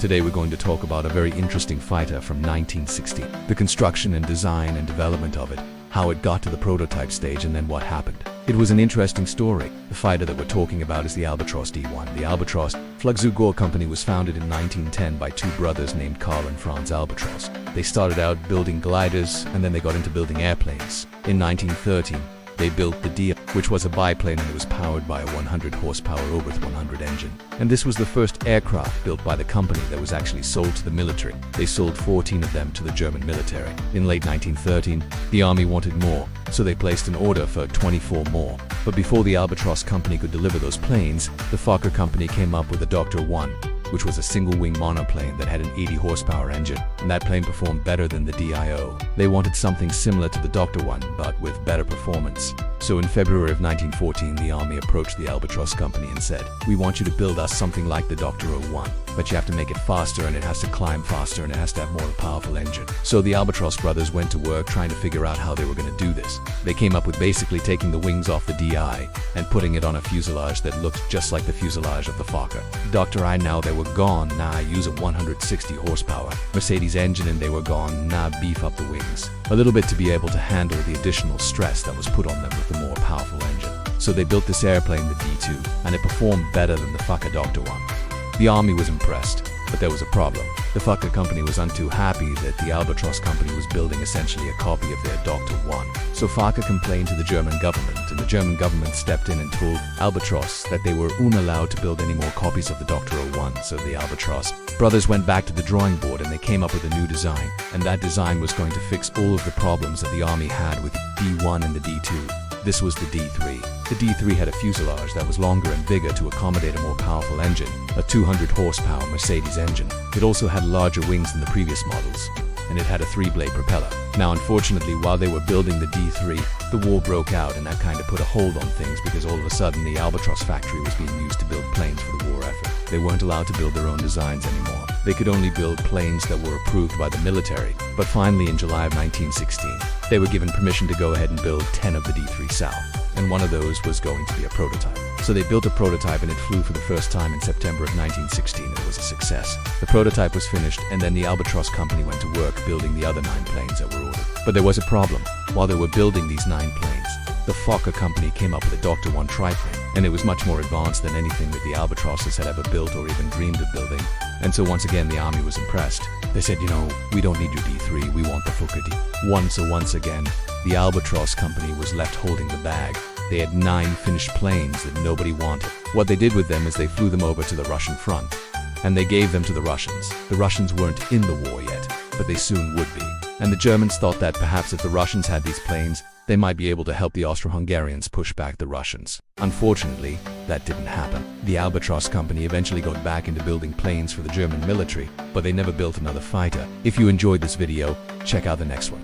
Today we're going to talk about a very interesting fighter from 1960. The construction and design and development of it, how it got to the prototype stage, and then what happened. It was an interesting story. The fighter that we're talking about is the Albatros D.1. The Albatros Flugzeugor company was founded in 1910 by two brothers named Karl and Franz Albatros. They started out building gliders, and then they got into building airplanes. In 1913, they built the d.ii, which was a biplane, and it was powered by a 100 horsepower Oberth 100 engine. And this was the first aircraft built by the company that was actually sold to the military. They sold 14 of them to the German military. In late 1913, the army wanted more, so they placed an order for 24 more. But before the Albatros company could deliver those planes, the Fokker company came up with the d.i, which was a single-wing monoplane that had an 80 horsepower engine, and that plane performed better than the d.io. They wanted something similar to the d.i, but with better performance. So in February of 1914, the army approached the Albatros company and said, "We want you to build us something like the d.i, but you have to make it faster, and it has to climb faster, and it has to have more powerful engine." So the Albatros brothers went to work trying to figure out how they were going to do this. They came up with basically taking the wings off the d.i and putting it on a fuselage that looked just like the fuselage of the Fokker. d.i now they were gone, now use a 160 horsepower Mercedes engine, and they were gone, now beef up the wings a little bit to be able to handle the additional stress that was put on them with the more powerful engine. So they built this airplane, the D2, and it performed better than the Fokker d.i. The army was impressed, but there was a problem. The Fokker company was too happy that the Albatros company was building essentially a copy of their d.i. So Fokker complained to the German government, and the German government stepped in and told Albatros that they were unallowed to build any more copies of the d.i. So the Albatros brothers went back to the drawing board, and they came up with a new design, and that design was going to fix all of the problems that the army had with the D1 and the D2. This was the D3. The D3 had a fuselage that was longer and bigger to accommodate a more powerful engine, a 200 horsepower Mercedes engine. It also had larger wings than the previous models, and it had a 3-blade propeller. Now, unfortunately, while they were building the D3, the war broke out, and that kind of put a hold on things, because all of a sudden the Albatros factory was being used to build planes for the war effort. They weren't allowed to build their own designs anymore. They could only build planes that were approved by the military. But finally, in July of 1916, they were given permission to go ahead and build 10 of the D3 South, and one of those was going to be a prototype. So they built a prototype, and it flew for the first time in September of 1916, and it was a success. The prototype was finished, and then the Albatros company went to work building the other 9 planes that were ordered. But there was a problem. While they were building these 9 planes, the Fokker company came up with a d.i triplane, and it was much more advanced than anything that the Albatrosses had ever built or even dreamed of building. And so once again, the army was impressed. They said, we don't need your D3, we want the Fokker D.1. So once again, the Albatros company was left holding the bag. They had 9 finished planes that nobody wanted. What they did with them is they flew them over to the Russian front, and they gave them to the Russians. The Russians weren't in the war yet, but they soon would be. And the Germans thought that perhaps if the Russians had these planes, they might be able to help the Austro-Hungarians push back the Russians. Unfortunately, that didn't happen. The Albatros company eventually got back into building planes for the German military, but they never built another fighter. If you enjoyed this video, check out the next one.